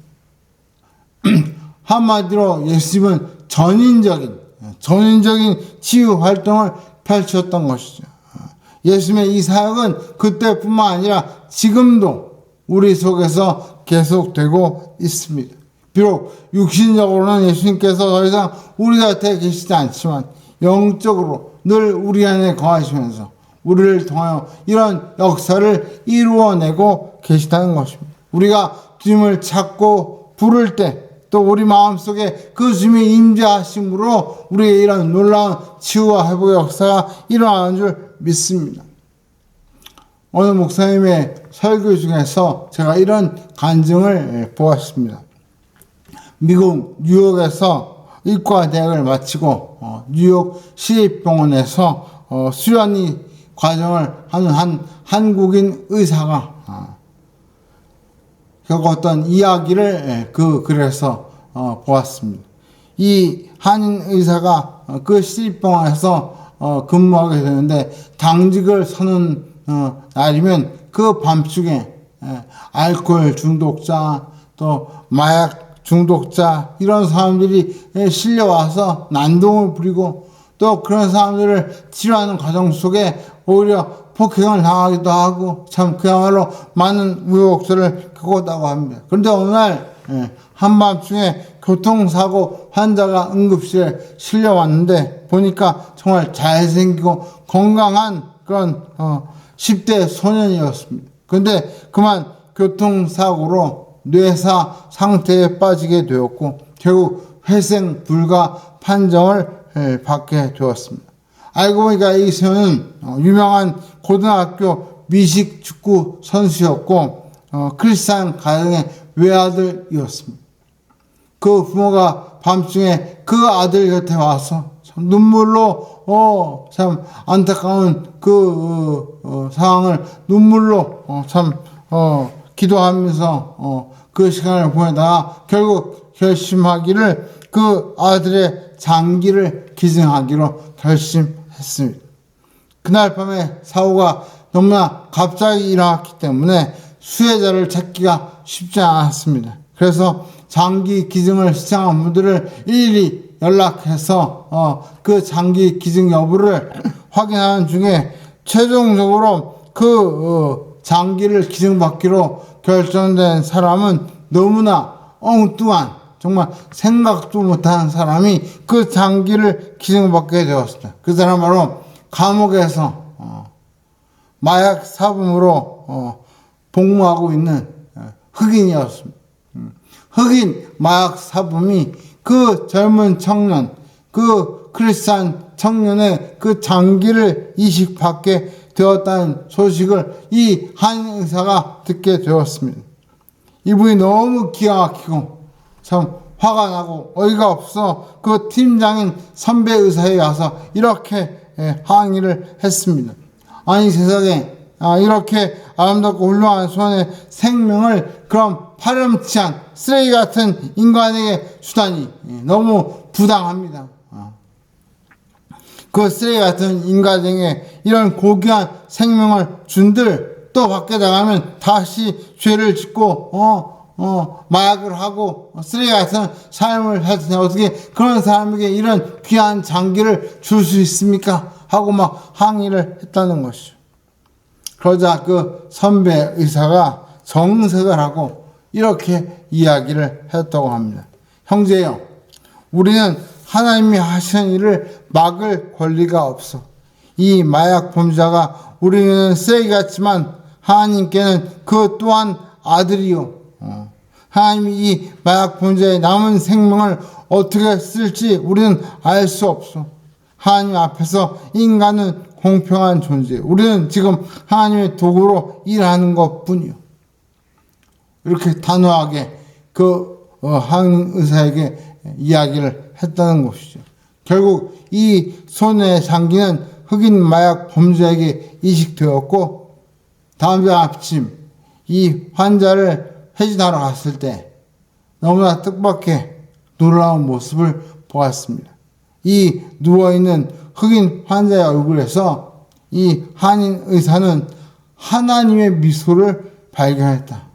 한마디로 예수님은 전인적인 치유 활동을 펼쳤던 것이죠. 예수님의 이 사역은 그때뿐만 아니라 지금도 우리 속에서 계속되고 있습니다. 비록 육신적으로는 예수님께서 더 이상 우리 곁에 계시지 않지만 영적으로 늘 우리 안에 거하시면서 우리를 통하여 이런 역사를 이루어내고 계시다는 것입니다. 우리가 주님을 찾고 부를 때 또 우리 마음속에 그 주님이 임재하심으로 우리의 이런 놀라운 치유와 회복의 역사가 일어나는 줄 믿습니다. 오늘 목사님의 설교 중에서 제가 이런 간증을 보았습니다. 미국 뉴욕에서 의과 대학을 마치고 뉴욕 시립병원에서 수련의 과정을 하는 한국인 의사가 겪었던 이야기를 그 글에서 보았습니다. 이 한인 의사가 그 시립병원에서 근무하게 되는데 당직을 서는 날이면 그 밤중에 알코올 중독자 또 마약 중독자 이런 사람들이 실려와서 난동을 부리고 또 그런 사람들을 치료하는 과정 속에 오히려 폭행을 당하기도 하고 참 그야말로 많은 우여곡절을 겪었다고 합니다. 그런데 어느 날 한밤중에 교통사고 환자가 응급실에 실려왔는데 보니까 정말 잘생기고 건강한 그런 10대 소년이었습니다. 그런데 그만 교통사고로 뇌사 상태에 빠지게 되었고 결국 회생 불가 판정을 받게 되었습니다. 알고 보니까 이 소년은 유명한 고등학교 미식 축구 선수였고 크리스찬 가정의 외아들이었습니다. 그 부모가 밤중에 그 아들 곁에 와서 참 눈물로 참 안타까운 그 상황을 눈물로 기도하면서 그 시간을 보내다가 결국 결심하기를 그 아들의 장기를 기증하기로 결심했습니다. 그날 밤에 사고가 너무나 갑자기 일어났기 때문에 수혜자를 찾기가 쉽지 않았습니다. 그래서 장기 기증을 시청한 분들을 일일이 연락해서 그 장기 기증 여부를 확인하는 중에 최종적으로 그 장기를 기증받기로 결정된 사람은 너무나 엉뚱한 정말 생각도 못한 사람이 그 장기를 기증받게 되었습니다. 그 사람 바로 감옥에서 마약 사범으로 복무하고 있는 흑인이었습니다. 흑인 마약 사범이 그 젊은 청년, 그 크리스찬 청년의 그 장기를 이식받게 되었다는 소식을 이 한 의사가 듣게 되었습니다. 이분이 너무 기가 막히고 참 화가 나고 어이가 없어 그 팀장인 선배 의사에 가서 이렇게 항의를 했습니다. 아니 세상에 이렇게 아름답고 훌륭한 소년의 생명을 그럼 파렴치 않 쓰레기 같은 인간에게 주다니 너무 부당합니다. 그 쓰레기 같은 인간에게 이런 고귀한 생명을 준들 또 밖에 나가면 다시 죄를 짓고 마약을 하고 쓰레기 같은 삶을 할 텐데 어떻게 그런 사람에게 이런 귀한 장기를 줄 수 있습니까? 하고 막 항의를 했다는 것이죠. 그러자 그 선배 의사가 정색을 하고 이렇게 이야기를 했다고 합니다. 형제요, 우리는 하나님이 하시는 일을 막을 권리가 없어. 이 마약 범죄자가 우리는 쓰레기 같지만 하나님께는 그 또한 아들이요. 하나님이 이 마약 범죄의 남은 생명을 어떻게 쓸지 우리는 알 수 없어. 하나님 앞에서 인간은 공평한 존재. 우리는 지금 하나님의 도구로 일하는 것 뿐이요. 이렇게 단호하게 그 한 의사에게 이야기를 했다는 것이죠. 결국 이 손의 장기는 흑인 마약 범죄에게 이식되었고 다음 날 아침 이 환자를 회진하러 갔을 때 너무나 뜻밖의 놀라운 모습을 보았습니다. 이 누워있는 흑인 환자의 얼굴에서 이 한인 의사는 하나님의 미소를 발견했다.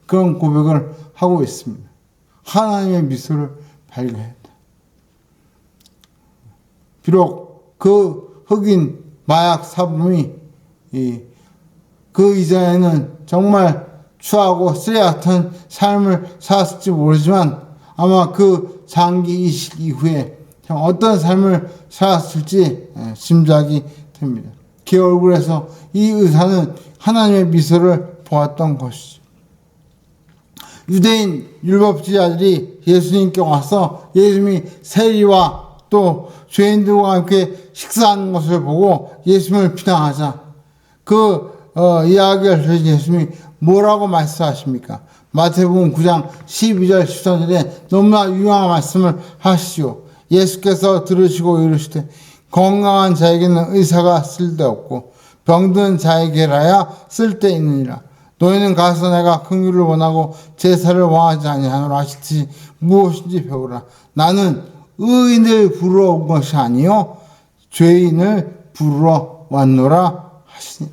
그런 고백을 하고 있습니다. 하나님의 미소를 발견했다. 비록 그 흑인 마약 사범이 그 이전에는 정말 추하고 쓰레기 같은 삶을 살았을지 모르지만 아마 그 장기 이식 이후에 어떤 삶을 살았을지 짐작이 됩니다. 그 얼굴에서 이 의사는 하나님의 미소를 보았던 것이죠. 유대인 율법주의자들이 예수님께 와서 예수님이 세리와 또 죄인들과 함께 식사하는 것을 보고 예수님을 비난하자 이야기를 들으신 예수님이 뭐라고 말씀하십니까? 마태복음 9장 12절 13절에 너무나 유용한 말씀을 하시죠. 예수께서 들으시고 이르시되 건강한 자에게는 의사가 쓸데없고 병든 자에게라야 쓸데있느니라. 너희는 가서 내가 긍휼을 원하고 제사를 원하지 아니하노라 하시듯이 무엇인지 배우라. 나는 의인을 부르러 온 것이 아니요 죄인을 부르러 왔노라 하시니.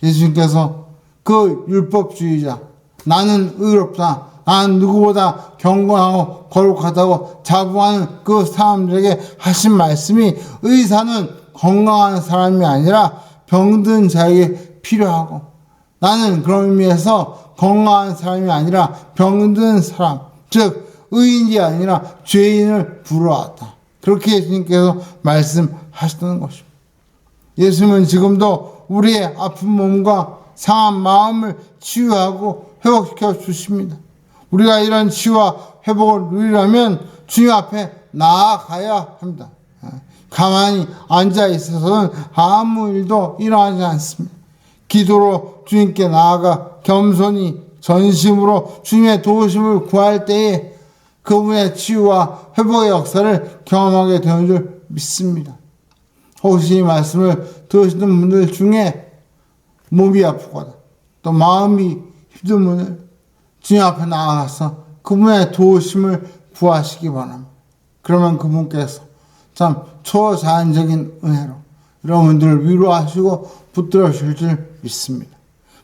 예수님께서 그 율법주의자, 나는 의롭다, 나는 누구보다 경건하고 거룩하다고 자부하는 그 사람들에게 하신 말씀이 의사는 건강한 사람이 아니라 병든 자에게 필요하고, 나는 그런 의미에서 건강한 사람이 아니라 병든 사람, 즉 의인이 아니라 죄인을 부르러왔다. 그렇게 예수님께서 말씀하셨던 것입니다. 예수님은 지금도 우리의 아픈 몸과 상한 마음을 치유하고 회복시켜 주십니다. 우리가 이런 치유와 회복을 누리려면 주님 앞에 나아가야 합니다. 가만히 앉아 있어서는 아무 일도 일어나지 않습니다. 기도로 주님께 나아가 겸손히 전심으로 주님의 도우심을 구할 때에 그분의 치유와 회복의 역사를 경험하게 되는 줄 믿습니다. 혹시 이 말씀을 들으시는 분들 중에 몸이 아프거나 또 마음이 힘든 분을 주님 앞에 나아가서 그분의 도우심을 구하시기 바랍니다. 그러면 그분께서 참 초자연적인 은혜로 여러분들을 위로하시고 붙들어 주실 줄 믿습니다.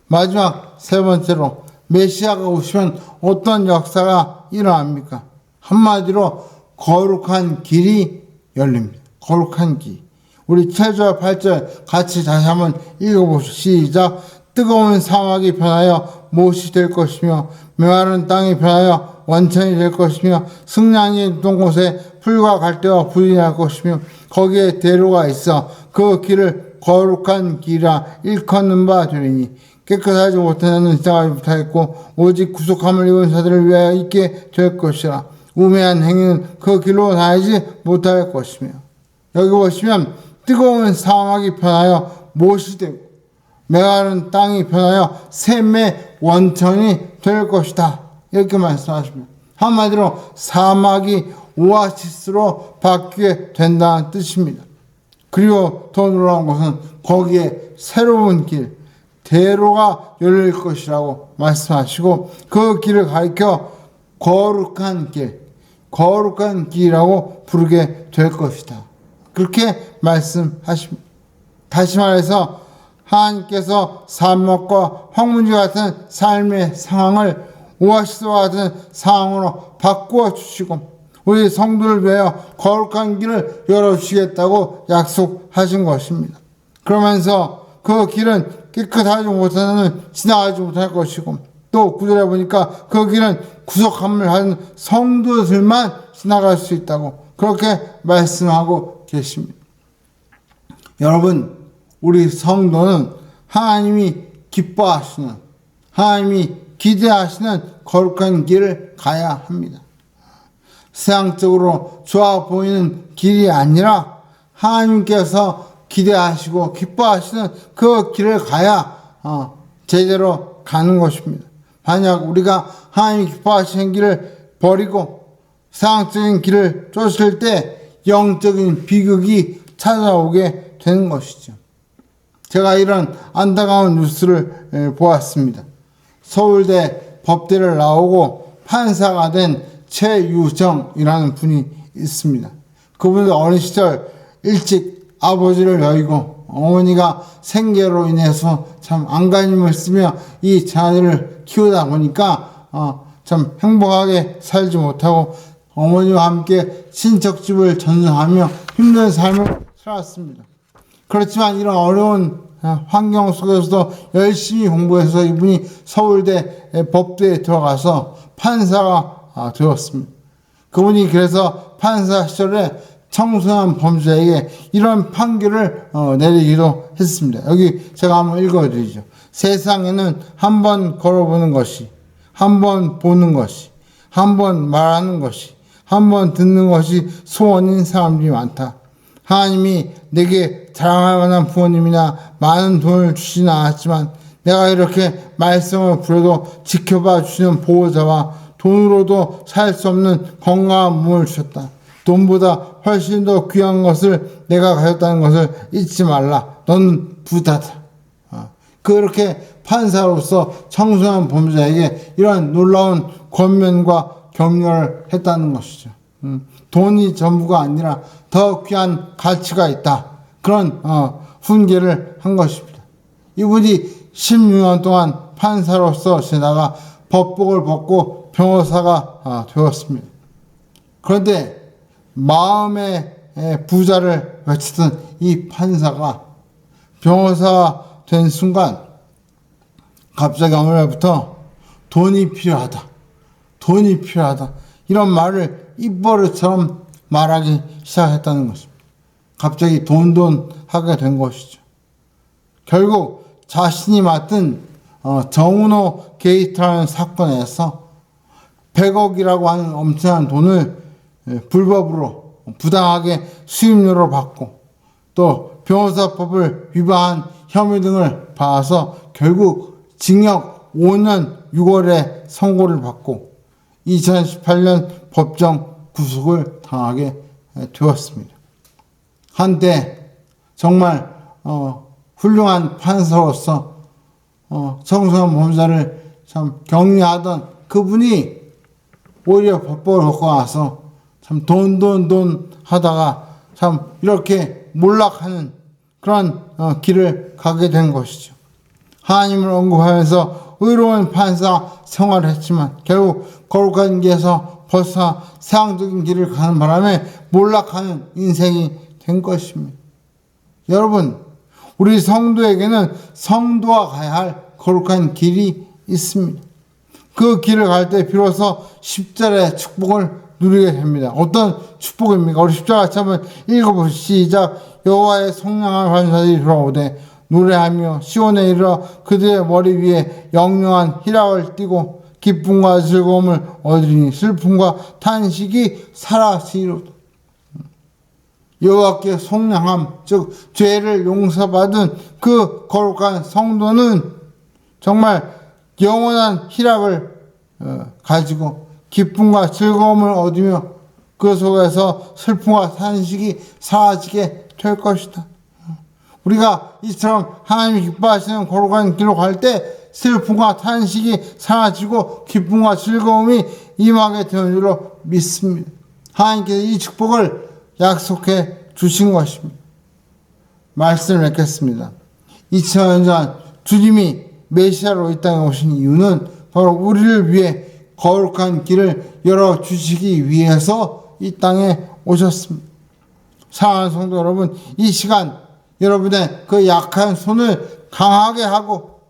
마지막 세 번째로 메시아가 오시면 어떤 역사가 일어납니까? 한마디로 거룩한 길이 열립니다. 거룩한 길. 우리 7절 8절 같이 다시 한번 읽어보시죠. 시작. 뜨거운 사막이 변하여 못이 될 것이며 메마른 땅이 변하여 원천이 될 것이며 승량이 있던 곳에 풀과 갈대와 불이 날 것이며 거기에 대로가 있어 그 길을 거룩한 길이라 일컫는 바 되리니 깨끗하지 못한 자는 지나가지 못하겠고 오직 구속함을 입은 자들을 위하여 있게 될 것이라. 우매한 행위는 그 길로 다니지 못할 것이며. 여기 보시면 뜨거운 사막이 변하여 못이 되고 메마른 땅이 변하여 샘의 원천이 될 것이다. 이렇게 말씀하십니다. 한마디로 사막이 오아시스로 바뀌게 된다는 뜻입니다. 그리고 더 놀라운 것은 거기에 새로운 길, 대로가 열릴 것이라고 말씀하시고 그 길을 가리켜 거룩한 길, 거룩한 길이라고 부르게 될 것이다. 그렇게 말씀하십니다. 다시 말해서 하나님께서 사막과 황무지 같은 삶의 상황을 오아시스와 같은 상황으로 바꾸어 주시고 우리 성도를 위하여 거룩한 길을 열어주시겠다고 약속하신 것입니다. 그러면서 그 길은 깨끗하지 못하는 지나가지 못할 것이고 또 구절에 보니까 그 길은 구속함을 하는 성도들만 지나갈 수 있다고 그렇게 말씀하고 계십니다. 여러분, 우리 성도는 하나님이 기뻐하시는, 하나님이 기대하시는 거룩한 길을 가야 합니다. 세상적으로 좋아 보이는 길이 아니라 하나님께서 기대하시고 기뻐하시는 그 길을 가야 제대로 가는 것입니다. 만약 우리가 하나님이 기뻐하시는 길을 버리고 세상적인 길을 쫓을 때 영적인 비극이 찾아오게 되는 것이죠. 제가 이런 안타까운 뉴스를 보았습니다. 서울대 법대를 나오고 판사가 된 최유정이라는 분이 있습니다. 그분은 어린 시절 일찍 아버지를 여의고 어머니가 생계로 인해서 참 안간힘을 쓰며 이 자녀를 키우다 보니까 참 행복하게 살지 못하고 어머니와 함께 친척집을 전전하며 힘든 삶을 살았습니다. 그렇지만 이런 어려운 환경 속에서도 열심히 공부해서 이분이 서울대 법대에 들어가서 판사가 되었습니다. 그분이 그래서 판사 시절에 청소년 범죄에게 이런 판결을 내리기도 했습니다. 여기 제가 한번 읽어드리죠. 세상에는 한 번 걸어보는 것이, 한 번 보는 것이, 한 번 말하는 것이, 한 번 듣는 것이 소원인 사람들이 많다. 하나님이 내게 자랑할 만한 부모님이나 많은 돈을 주지는 않았지만 내가 이렇게 말씀을 부려도 지켜봐 주시는 보호자와 돈으로도 살 수 없는 건강한 몸을 주셨다. 돈보다 훨씬 더 귀한 것을 내가 가졌다는 것을 잊지 말라. 너는 부자다. 그렇게 판사로서 청소년 범죄에게 이런 놀라운 권면과 격려를 했다는 것이죠. 돈이 전부가 아니라 더 귀한 가치가 있다. 그런 훈계를 한 것입니다. 이분이 16년 동안 판사로서 지내다가 법복을 벗고 변호사가 되었습니다. 그런데 마음의 부자를 외치던 이 판사가 변호사가 된 순간 갑자기 어느 날부터 돈이 필요하다. 돈이 필요하다. 이런 말을 입버릇처럼 말하기 시작했다는 것입니다. 갑자기 돈 하게 된 것이죠. 결국 자신이 맡은 정은호 게이트라는 사건에서 100억이라고 하는 엄청난 돈을 불법으로 부당하게 수임료로 받고 또 변호사법을 위반한 혐의 등을 받아서 결국 징역 5년 6월에 선고를 받고 2018년 법정 구속을 당하게 되었습니다. 한때 정말 훌륭한 판사로서 청소년 범죄를 참 격려하던 그분이 오히려 법복을 벗고 나서 참 돈 하다가 참 이렇게 몰락하는 그런 길을 가게 된 것이죠. 하나님을 언급하면서 의로운 판사 생활을 했지만 결국 거룩한 길에서 벗어나 세상적인 길을 가는 바람에 몰락하는 인생이 된 것입니다. 여러분, 우리 성도에게는 성도가 가야 할 거룩한 길이 있습니다. 그 길을 갈 때 비로소 십자가의 축복을 누리게 됩니다. 어떤 축복입니까? 우리 십자가 같이 한번 읽어보시죠. 시작. 여호와의 성령한 환사들이 돌아오되 노래하며 시온에 이르러 그들의 머리 위에 영영한 희락을 띠고 기쁨과 즐거움을 얻으리니 슬픔과 탄식이 사라지리로다. 여호와께 속량함, 즉 죄를 용서받은 그 거룩한 성도는 정말 영원한 희락을 가지고 기쁨과 즐거움을 얻으며 그 속에서 슬픔과 탄식이 사라지게 될 것이다. 우리가 이처럼 하나님이 기뻐하시는 거룩한 길로 갈 때 슬픔과 탄식이 사라지고 기쁨과 즐거움이 임하게 되는 줄로 믿습니다. 하나님께서 이 축복을 약속해 주신 것입니다. 말씀을 맺겠습니다. 2000년 전 주님이 메시아로 이 땅에 오신 이유는 바로 우리를 위해 거룩한 길을 열어주시기 위해서 이 땅에 오셨습니다. 사랑하는 성도 여러분, 이 시간 여러분의 그 약한 손을 강하게 하고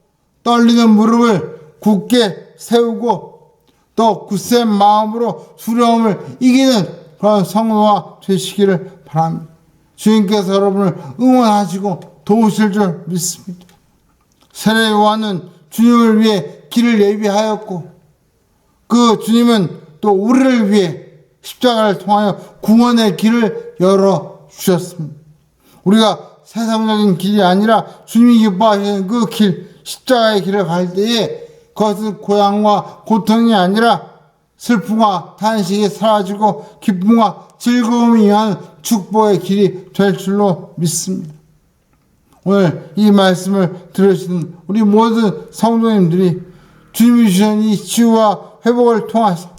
떨리는 무릎을 굳게 세우고 또 굳센 마음으로 두려움을 이기는 그런 성도가 되시기를 바랍니다. 주님께서 여러분을 응원하시고 도우실 줄 믿습니다. 세례 요한은 주님을 위해 길을 예비하였고 그 주님은 또 우리를 위해 십자가를 통하여 구원의 길을 열어주셨습니다. 우리가 세상적인 길이 아니라 주님이 기뻐하시는 그 길, 십자가의 길을 갈 때에 그것은 고향과 고통이 아니라 슬픔과 탄식이 사라지고 기쁨과 즐거움이 위한 축복의 길이 될 줄로 믿습니다. 오늘 이 말씀을 들으시는 우리 모든 성도님들이 주님이 주신 이 치유와 회복을 통해서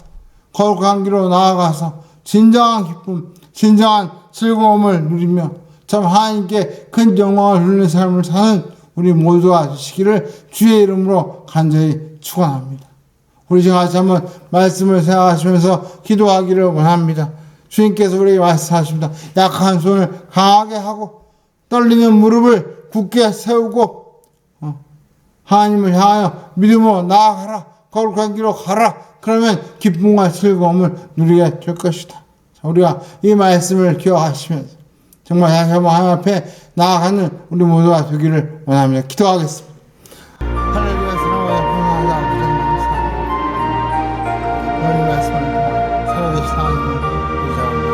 거룩한 길로 나아가서 진정한 기쁨, 진정한 즐거움을 누리며 참 하나님께 큰 영광을 누리는 삶을 사는 우리 모두가 되시기를 주의 이름으로 간절히 축원합니다. 우리 지금 같이 한번 말씀을 생각하시면서 기도하기를 원합니다. 주님께서 우리에게 말씀하십니다. 약한 손을 강하게 하고 떨리는 무릎을 굳게 세우고 하나님을 향하여 믿음으로 나아가라. 거룩한 길로 가라. 그러면 기쁨과 즐거움을 누리게 될 것이다. 우리가 이 말씀을 기억하시면서 정말 다시 한번 하나님 앞에 나아가는 우리 모두가 되기를 원합니다. 기도하겠습니다. 할렐루야. 사랑하여 풍성하게 아버지 감사합니다. 오늘 말씀을 통해 살아계신 하나님을 의지합니다.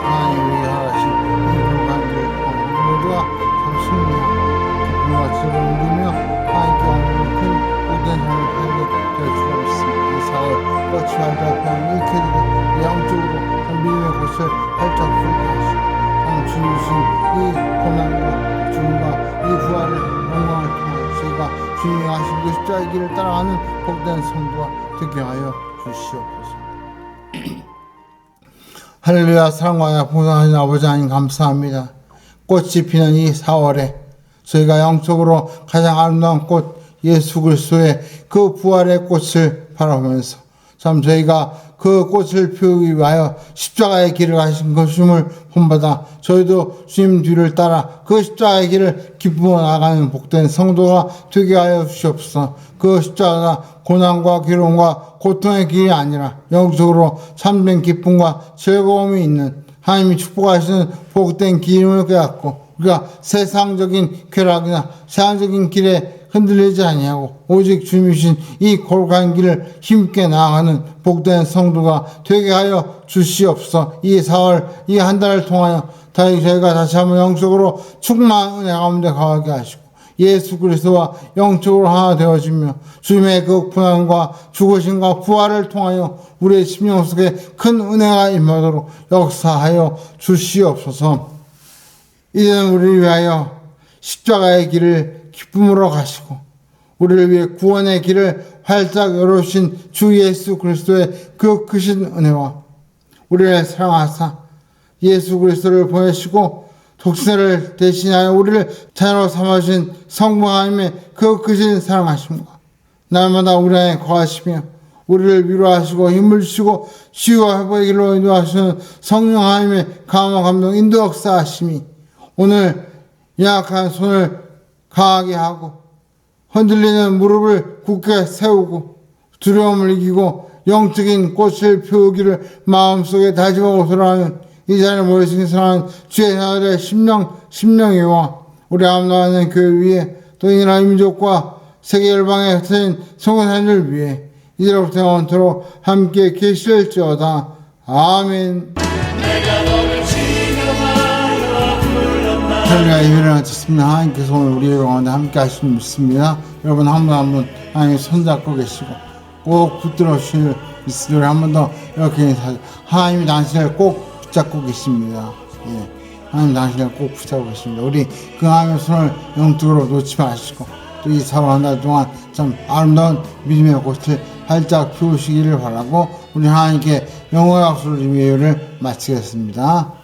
하나님 우리에게 하신 이 거룩한 길을 통해 우리 모두가 참 승리하고 기쁨과 즐거움을 누리며 하나님께 오늘 큰 모든 삶을 살게 될 수가 있습니다. 이 사회 꽃이 활짝 피어나는 이 캐리를 양쪽으로 믿음의 꽃을 활짝 피우게 하시고 주님 주신 이 고난과 죽음과 이 부활을 영광을 통해 저희가 주님이 하신 그 십자가의 길을 따라가는 복된 성도가 되게 하여 주시옵소서. 할렐루야. 사랑과 풍성하신 아버지 하나님 감사합니다. 꽃이 피는 이 4월에 저희가 영적으로 가장 아름다운 꽃 예수 그리스도의 그 부활의 꽃을 바라보면서 참 저희가 그 꽃을 피우기 위하여 십자가의 길을 가신 것임을 본받아 저희도 주님 뒤를 따라 그 십자가의 길을 기쁨으로 나가는 복된 성도가 되게 하여 주시옵소서. 그 십자가가 고난과 괴로움과 고통의 길이 아니라 영적으로 참된 기쁨과 즐거움이 있는 하나님이 축복하시는 복된 길임을 깨닫고 우리가 세상적인 쾌락이나 세상적인 길에 흔들리지 아니하고 오직 주님이 주신 이 거룩한 길을 힘있게 나아가는 복된 성도가 되게 하여 주시옵소서. 이 4월 이 한 달을 통하여 저희가 다시 한번 영적으로 충만한 은혜 가운데 거하게 하시고 예수 그리스도와 영적으로 하나 되어지며 주님의 그 고난과 죽으심과 부활을 통하여 우리의 심령 속에 큰 은혜가 임하도록 역사하여 주시옵소서. 이제는 우리를 위하여 십자가의 길을 기쁨으로 가시고 우리를 위해 구원의 길을 활짝 열어주신 주 예수 그리스도의 그 크신 은혜와 우리를 사랑하사 예수 그리스도를 보내시고 독생을 대신하여 우리를 자녀로 삼아주신 성부 하나님의 그 크신 사랑하심과 날마다 우리 안에 거하시며 우리를 위로하시고 힘을 주시고 치유와 회복의 길로 인도하시는 성령 하나님의 감화 감동 인도 역사하심이 오늘 약한 손을 강하게 하고 흔들리는 무릎을 굳게 세우고 두려움을 이기고 영적인 꽃을 피우기를 마음속에 다짐하고 돌아가는 이 자리에 모여주신 사랑하는 주의 자녀들의 심령이와 우리 암나가는 교회 위에 또 이 나라 민족과 세계 열방에 흩어진 성도사님들 위해 이제로부터 영원토록 함께 계실지어다. 아멘. 할렐루야. 예배를 마쳤습니다. 하나님께서 오늘 우리의 가운데 함께 하시는 믿습니다. 여러분 한 분 한 분 하나님 손잡고 계시고 꼭 붙들어 주실 믿음을 한 번 더 이렇게 인사하죠. 하나님이 당신을 꼭 붙잡고 계십니다. 예, 하나님 당신을 꼭 붙잡고 계십니다. 우리 그 하나님의 손을 영적으로 놓지 마시고 또 이 4월 한 달 동안 참 아름다운 믿음의 꽃을 활짝 피우시기를 바라고 우리 하나님께 영광의 박수를 드리며 예배를 마치겠습니다.